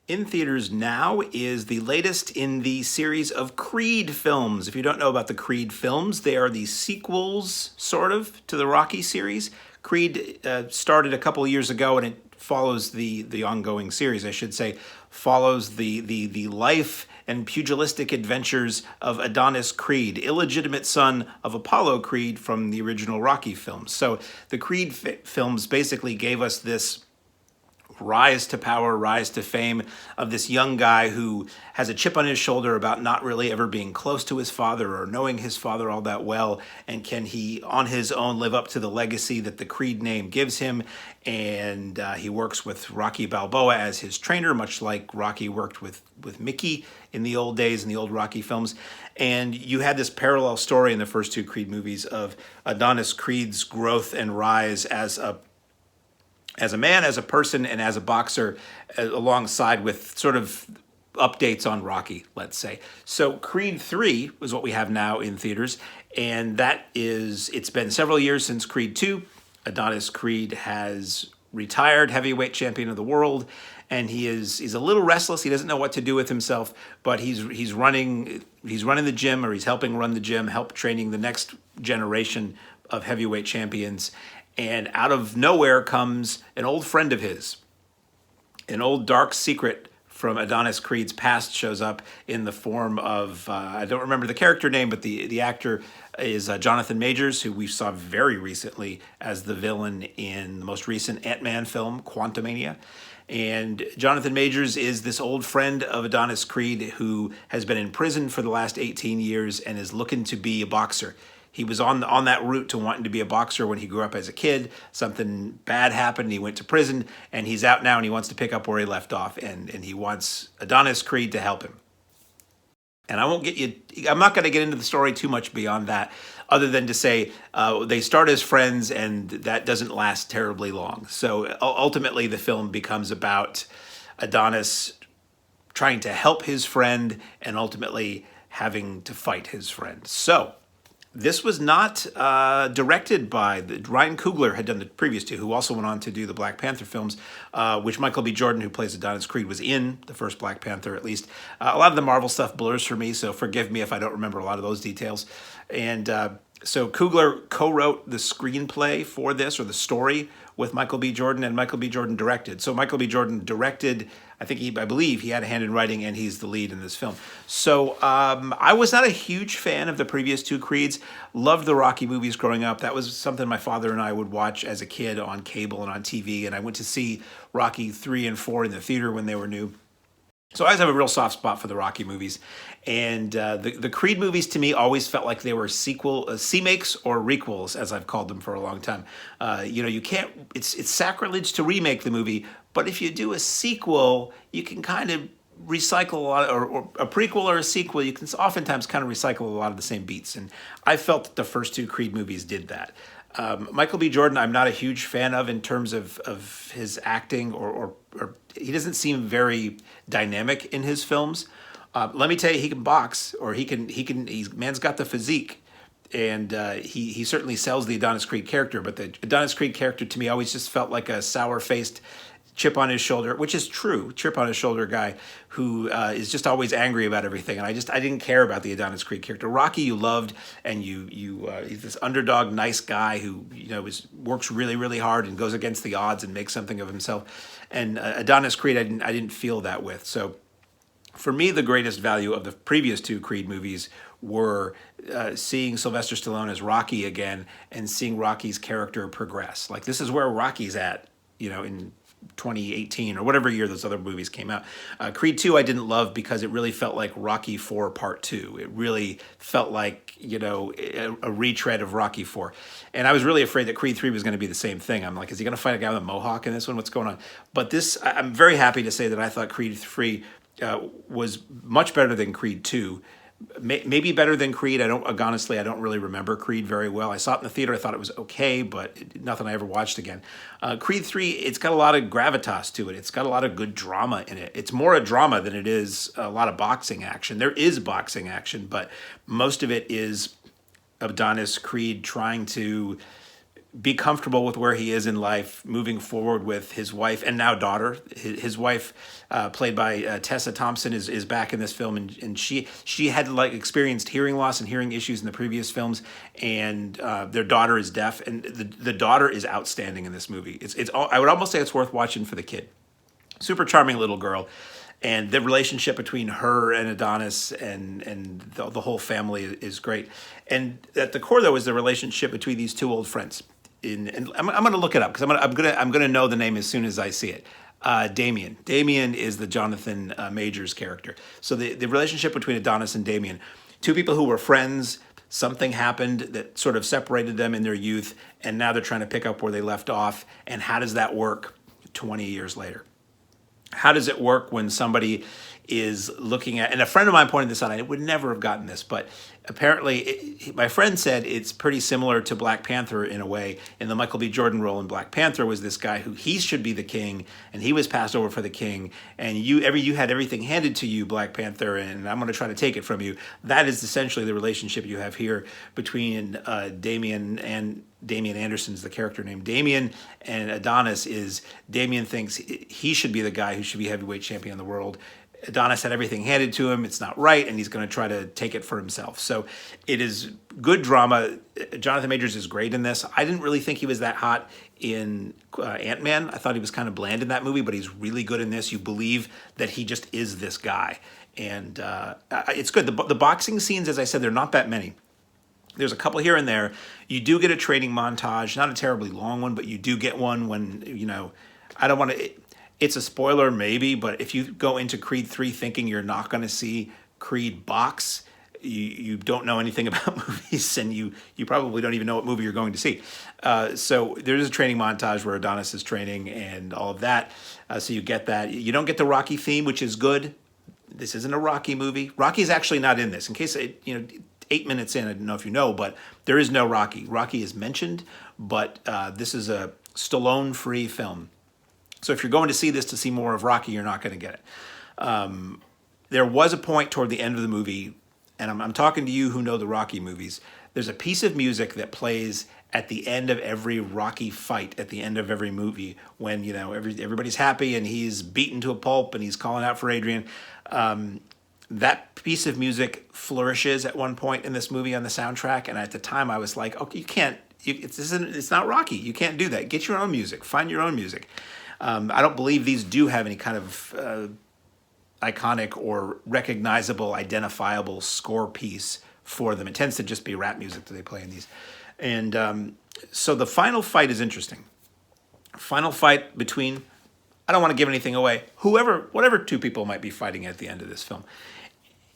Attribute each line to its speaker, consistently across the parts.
Speaker 1: In theaters now is the latest in the series of Creed films. If you don't know about the Creed films, they are the sequels, sort of, to the Rocky series. Creed started a couple of years ago, and it follows the ongoing series, I should say, follows the life and pugilistic adventures of Adonis Creed, illegitimate son of Apollo Creed from the original Rocky films. So the Creed films basically gave us this rise to power, rise to fame of this young guy who has a chip on his shoulder about not really ever being close to his father or knowing his father all that well. And can he, on his own, live up to the legacy that the Creed name gives him? And he works with Rocky Balboa as his trainer, much like Rocky worked with Mickey in the old days, in the old Rocky films. And you had this parallel story in the first two Creed movies of Adonis Creed's growth and rise as a man, as a person, and as a boxer, alongside with sort of updates on Rocky, let's say. So Creed 3 is what we have now in theaters, and it's been several years since Creed 2. Adonis Creed has retired heavyweight champion of the world, and he's a little restless. He doesn't know what to do with himself, but he's running the gym, or he's helping run the gym, help training the next generation of heavyweight champions. And out of nowhere comes an old friend of his. An old dark secret from Adonis Creed's past shows up in the form of, I don't remember the character name, but the actor is Jonathan Majors, who we saw very recently as the villain in the most recent Ant-Man film, Quantumania. And Jonathan Majors is this old friend of Adonis Creed who has been in prison for the last 18 years and is looking to be a boxer. He was on that route to wanting to be a boxer when he grew up as a kid. Something bad happened. He went to prison, and he's out now, and he wants to pick up where he left off, and he wants Adonis Creed to help him. And I'm not going to get into the story too much beyond that, other than to say they start as friends, and that doesn't last terribly long. So ultimately, the film becomes about Adonis trying to help his friend and ultimately having to fight his friend. So this was not directed by Ryan Coogler had done the previous two, who also went on to do the Black Panther films, which Michael B. Jordan, who plays Adonis Creed, was in the first Black Panther at least. A lot of the Marvel stuff blurs for me, so forgive me if I don't remember a lot of those details. And so Coogler co-wrote the screenplay for this, or the story, with Michael B. Jordan, and Michael B. Jordan directed. So Michael B. Jordan directed, I believe he had a hand in writing, and he's the lead in this film. So I was not a huge fan of the previous two Creeds. Loved the Rocky movies growing up. That was something my father and I would watch as a kid on cable and on TV, and I went to see Rocky 3 and 4 in the theater when they were new. So I always have a real soft spot for the Rocky movies. And the Creed movies, to me, always felt like they were C-makes or requels, as I've called them for a long time. You can't, it's sacrilege to remake the movie, but if you do a sequel, you can kind of recycle a lot, or a prequel or a sequel, you can oftentimes kind of recycle a lot of the same beats. And I felt that the first two Creed movies did that. Michael B. Jordan, I'm not a huge fan of in terms of his acting, or he doesn't seem very dynamic in his films. Let me tell you, he can box, or man's got the physique, and he certainly sells the Adonis Creed character. But the Adonis Creed character to me always just felt like a sour-faced, chip on his shoulder, which is true, chip on his shoulder guy who is just always angry about everything. And I didn't care about the Adonis Creed character. Rocky you loved, and he's this underdog, nice guy who works really, really hard and goes against the odds and makes something of himself. And Adonis Creed, I didn't feel that with. So for me, the greatest value of the previous two Creed movies were seeing Sylvester Stallone as Rocky again, and seeing Rocky's character progress. Like, this is where Rocky's at, in 2018 or whatever year those other movies came out. Creed 2 I didn't love because it really felt like Rocky 4 Part 2. It really felt like, a retread of Rocky 4. And I was really afraid that Creed 3 was going to be the same thing. I'm like, is he going to fight a guy with a mohawk in this one? What's going on? But I'm very happy to say that I thought Creed 3 was much better than Creed 2. Maybe better than Creed. Honestly, I don't really remember Creed very well. I saw it in the theater. I thought it was okay, but nothing I ever watched again. Creed 3, it's got a lot of gravitas to it. It's got a lot of good drama in it. It's more a drama than it is a lot of boxing action. There is boxing action, but most of it is Adonis Creed trying to be comfortable with where he is in life, moving forward with his wife and now daughter. His wife, played by Tessa Thompson, is back in this film, and she had like experienced hearing loss and hearing issues in the previous films, and their daughter is deaf, and the daughter is outstanding in this movie. It's I would almost say it's worth watching for the kid. Super charming little girl. And the relationship between her and Adonis and the whole family is great. And at the core, though, is the relationship between these two old friends. And I'm going to look it up because I'm going to know the name as soon as I see it. Damien. Damien is the Jonathan Majors character. So the relationship between Adonis and Damien, two people who were friends. Something happened that sort of separated them in their youth, and now they're trying to pick up where they left off. And how does that work 20 years later? How does it work when somebody is looking at, and a friend of mine pointed this out, I would never have gotten this, but apparently my friend said it's pretty similar to Black Panther in a way. In the Michael B. Jordan role in Black Panther was this guy who he should be the king, and he was passed over for the king, and you had everything handed to you, Black Panther, and I'm going to try to take it from you. That is essentially the relationship you have here between Damien Anderson's the character named Damien, and Adonis is Damien thinks he should be the guy who should be heavyweight champion of the world. Adonis had everything handed to him. It's not right, and he's going to try to take it for himself. So it is good drama. Jonathan Majors is great in this. I didn't really think he was that hot in Ant-Man. I thought he was kind of bland in that movie, but he's really good in this. You believe that he just is this guy, and it's good. The boxing scenes, as I said, they're not that many. There's a couple here and there. You do get a training montage, not a terribly long one, but you do get one when, I don't want to... It's a spoiler, maybe, but if you go into Creed 3 thinking you're not going to see Creed box, you don't know anything about movies, and you probably don't even know what movie you're going to see. So there's a training montage where Adonis is training and all of that. So you get that. You don't get the Rocky theme, which is good. This isn't a Rocky movie. Rocky's actually not in this. In case, 8 minutes in, I don't know if you know, but there is no Rocky. Rocky is mentioned, but this is a Stallone-free film. So if you're going to see this to see more of Rocky, you're not going to get it. There was a point toward the end of the movie, and I'm talking to you who know the Rocky movies. There's a piece of music that plays at the end of every Rocky fight, at the end of every movie, when everybody's happy and he's beaten to a pulp and he's calling out for Adrian. That piece of music flourishes at one point in this movie on the soundtrack, and at the time I was like, okay, you can't. It's not Rocky. You can't do that. Get your own music. Find your own music. I don't believe these do have any kind of iconic or recognizable, identifiable score piece for them. It tends to just be rap music that they play in these. And so the final fight is interesting. Final fight between, I don't want to give anything away, whatever two people might be fighting at the end of this film.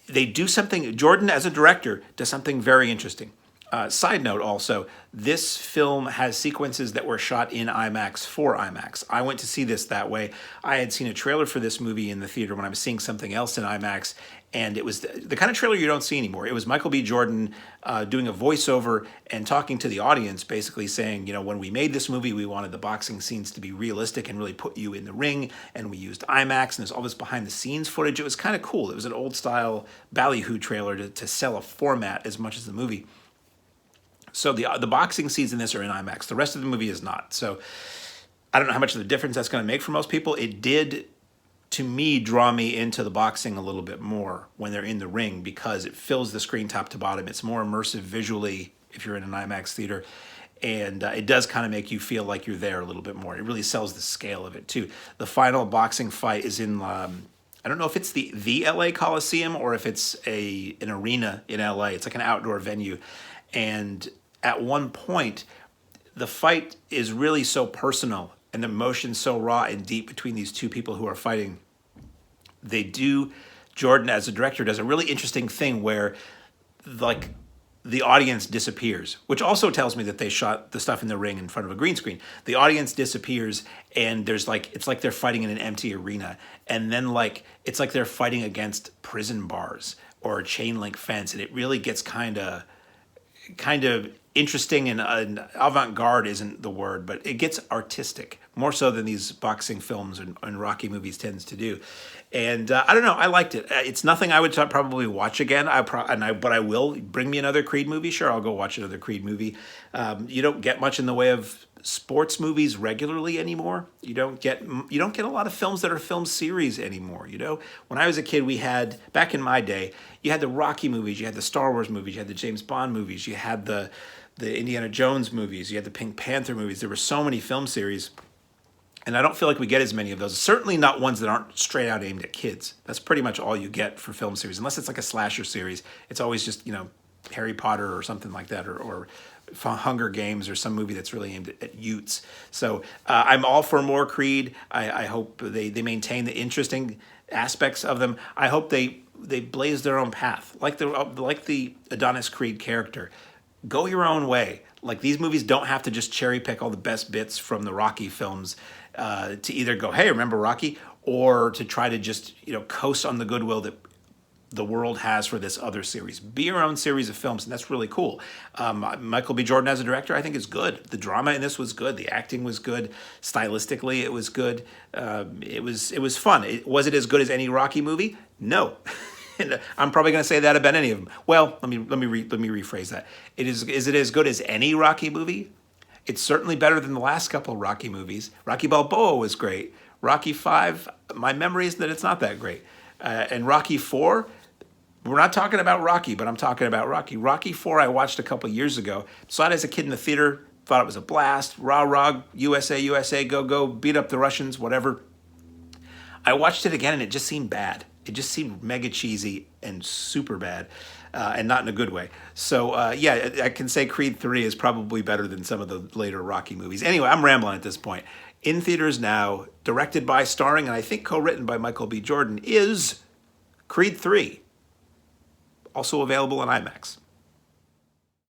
Speaker 1: They do something, Jordan as a director does something very interesting. Side note also, this film has sequences that were shot in IMAX for IMAX. I went to see this that way. I had seen a trailer for this movie in the theater when I was seeing something else in IMAX, and it was the kind of trailer you don't see anymore. It was Michael B. Jordan doing a voiceover and talking to the audience, basically saying, when we made this movie, we wanted the boxing scenes to be realistic and really put you in the ring, and we used IMAX, and there's all this behind-the-scenes footage. It was kind of cool. It was an old-style ballyhoo trailer to sell a format as much as the movie. So the boxing scenes in this are in IMAX. The rest of the movie is not. So I don't know how much of a difference that's going to make for most people. It did, to me, draw me into the boxing a little bit more when they're in the ring because it fills the screen top to bottom. It's more immersive visually if you're in an IMAX theater. And it does kind of make you feel like you're there a little bit more. It really sells the scale of it, too. The final boxing fight is in... I don't know if it's the LA Coliseum or if it's an arena in LA. It's like an outdoor venue. And at one point, the fight is really so personal and the emotion so raw and deep between these two people who are fighting. Jordan as a director does a really interesting thing where the audience disappears, which also tells me that they shot the stuff in the ring in front of a green screen. The audience disappears and it's like they're fighting in an empty arena. And then it's like they're fighting against prison bars or a chain link fence. And it really gets kind of interesting and avant-garde isn't the word, but it gets artistic more so than these boxing films and Rocky movies tends to do. And I don't know, I liked it. It's nothing I would probably watch again. But I will. Bring me another Creed movie. Sure, I'll go watch another Creed movie. You don't get much in the way of sports movies regularly anymore. You don't get a lot of films that are film series anymore. When I was a kid, we had, back in my day, you had the Rocky movies, you had the Star Wars movies, you had the James Bond movies, you had the Indiana Jones movies, you had the Pink Panther movies. There were so many film series, and I don't feel like we get as many of those. Certainly not ones that aren't straight out aimed at kids. That's pretty much all you get for film series, unless it's like a slasher series. It's always just Harry Potter or something like that, or Hunger Games or some movie that's really aimed at youths. So I'm all for more Creed. I hope they maintain the interesting aspects of them. I hope they blaze their own path, like the Adonis Creed character. Go your own way. Like, these movies don't have to just cherry pick all the best bits from the Rocky films to either go, hey, remember Rocky, or to try to just coast on the goodwill that the world has for this other series. Be your own series of films, and that's really cool. Michael B. Jordan as a director, I think, is good. The drama in this was good. The acting was good. Stylistically, it was good. It was fun. Was it as good as any Rocky movie? No. I'm probably going to say that about any of them. Well, let me rephrase that. Is it as good as any Rocky movie? It's certainly better than the last couple of Rocky movies. Rocky Balboa was great. Rocky 5, my memory is that it's not that great. And Rocky 4, we're not talking about Rocky, but I'm talking about Rocky. Rocky 4 I watched a couple years ago. Saw it as a kid in the theater. Thought it was a blast. Rah, rah, USA, USA, go, go, beat up the Russians, whatever. I watched it again, and it just seemed bad. It just seemed mega cheesy and super bad, and not in a good way. So, yeah, I can say Creed 3 is probably better than some of the later Rocky movies. Anyway, I'm rambling at this point. In theaters now, directed by, starring, and I think co-written by Michael B. Jordan, is Creed 3. Also available on IMAX.